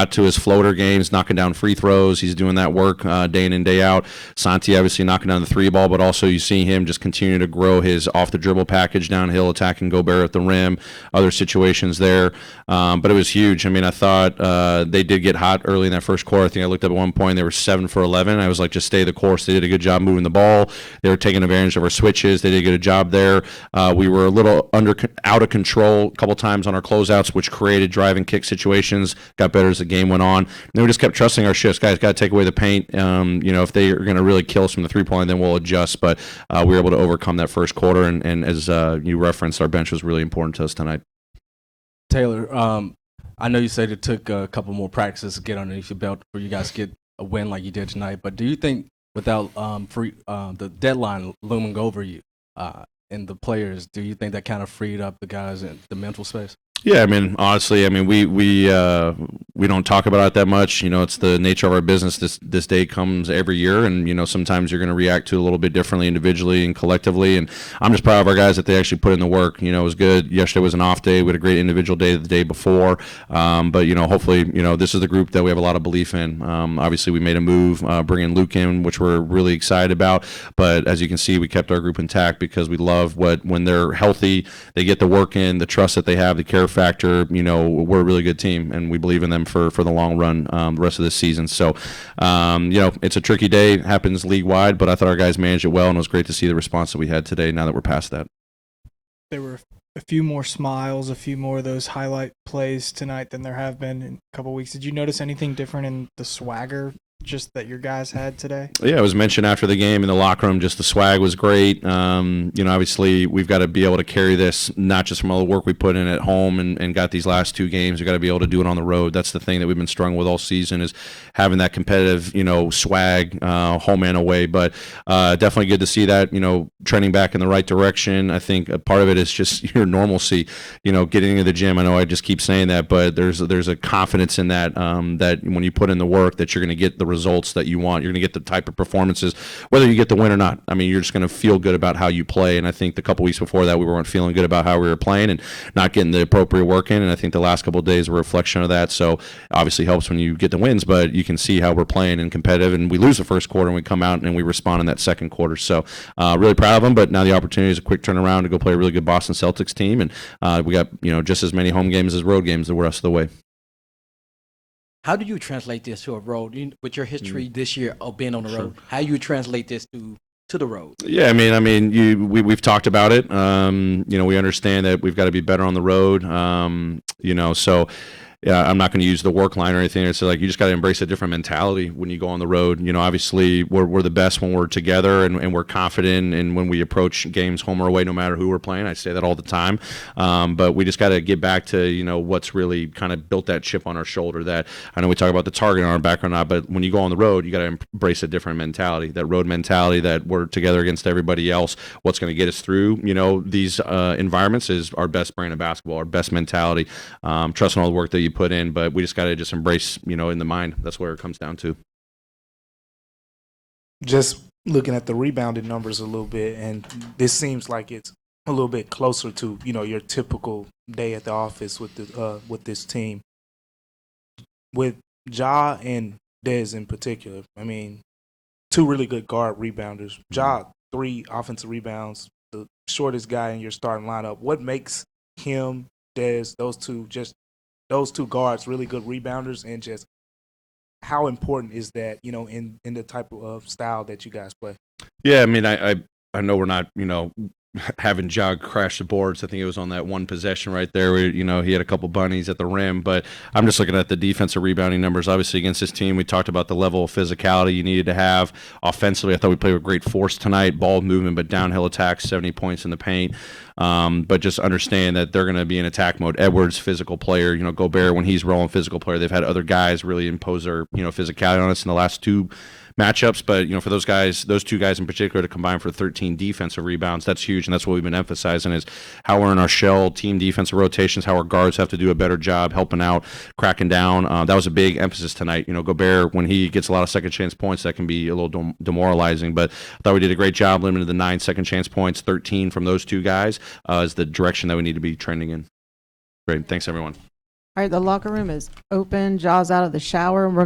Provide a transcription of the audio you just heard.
got to his floater games, knocking down free throws. He's doing that work day in and day out. Santi obviously knocking down the three ball, but also you see him just continue to grow his off the dribble package downhill, attacking Gobert at the rim, other situations there. But it was huge. I mean, I thought they did get hot early in that first quarter. I think I looked up at one point, they were 7 for 11. I was like, just stay the course. They did a good job moving the ball. They were taking advantage of our switches. They did a good job there. We were a little out of control a couple times on our closeouts, which created drive and kick situations. Got better as the game went on. And then we just kept trusting our shifts. Guys, got to take away the paint. If they are going to really kill us from the three-point line, then we'll adjust. But we were able to overcome that first quarter. And as you referenced, our bench was really important to us tonight. Taylor, I know you said it took a couple more practices to get underneath your belt for you guys to get a win like you did tonight. But do you think without the deadline looming over you and the players, do you think that kind of freed up the guys in the mental space? Yeah, I mean, honestly, I mean, we don't talk about it that much. It's the nature of our business. This day comes every year, and sometimes you're going to react to it a little bit differently individually and collectively. And I'm just proud of our guys that they actually put in the work. It was good. Yesterday was an off day. We had a great individual day the day before. But hopefully, this is the group that we have a lot of belief in. Obviously, we made a move, bringing Luke in, which we're really excited about. But as you can see, we kept our group intact because we love when they're healthy, they get the work in, the trust that they have, the care factor. We're a really good team, and we believe in them for the long run, the rest of this season. So, it's a tricky day. It happens league wide, but I thought our guys managed it well, and it was great to see the response that we had today. Now that we're past that, there were a few more smiles, a few more of those highlight plays tonight than there have been in a couple of weeks. Did you notice anything different in the swagger just that your guys had today? Yeah, it was mentioned after the game in the locker room. Just the swag was great. Obviously we've got to be able to carry this not just from all the work we put in at home and got these last two games. We've got to be able to do it on the road. That's the thing that we've been struggling with all season, is having that competitive, swag, home and away. But definitely good to see that, trending back in the right direction. I think a part of it is just your normalcy, getting into the gym. I know I just keep saying that, but there's a confidence in that, that when you put in the work, that you're going to get the results that you want. You're going to get the type of performances, whether you get the win or not. I mean, you're just going to feel good about how you play. And I think the couple weeks before that, we weren't feeling good about how we were playing and not getting the appropriate work in. And I think the last couple of days were a reflection of that. So obviously helps when you get the wins, but you can see how we're playing and competitive. And we lose the first quarter and we come out and we respond in that second quarter. So really proud of them. But now the opportunity is a quick turnaround to go play a really good Boston Celtics team. And we got, just as many home games as road games the rest of the way. How do you translate this to a road? With your history this year of being on the road, how do you translate this to the road? Yeah, I mean, we've talked about it. We understand that we've got to be better on the road. So. Yeah, I'm not going to use the work line or anything. It's like you just got to embrace a different mentality when you go on the road. Obviously we're the best when we're together and we're confident, and when we approach games home or away, no matter who we're playing. I say that all the time. But we just got to get back to what's really kind of built that chip on our shoulder. That I know we talk about the target on our back or not, but when you go on the road, you got to embrace a different mentality. That road mentality, that we're together against everybody else. What's going to get us through these environments is our best brand of basketball, our best mentality. Trusting all the work that you put in, but we just got to just embrace, in the mind. That's where it comes down to. Just looking at the rebounding numbers a little bit, and this seems like it's a little bit closer to, your typical day at the office with this team. With Ja and Dez in particular, I mean, two really good guard rebounders. Ja, 3 offensive rebounds, the shortest guy in your starting lineup. What makes him, Dez, those two guards really good rebounders, and just how important is that, in the type of style that you guys play? Yeah, I mean, I know we're not, having Ja crash the boards. I think it was on that one possession right there where, he had a couple bunnies at the rim. But I'm just looking at the defensive rebounding numbers. Obviously, against this team, we talked about the level of physicality you needed to have. Offensively, I thought we played with great force tonight, ball movement, but downhill attacks, 70 points in the paint. But just understand that they're going to be in attack mode. Edwards, physical player. Gobert, when he's rolling, physical player. They've had other guys really impose their, physicality on us in the last two matchups, but for those guys, those two guys in particular, to combine for 13 defensive rebounds, that's huge, and that's what we've been emphasizing, is how we're in our shell, team defensive rotations, how our guards have to do a better job helping out, cracking down. That was a big emphasis tonight. Gobert, when he gets a lot of second chance points, that can be a little demoralizing, but I thought we did a great job limiting the 9 second chance points. 13 from those two guys is the direction that we need to be trending in. Great, thanks everyone. All right, the locker room is open. Jaws out of the shower, and we're going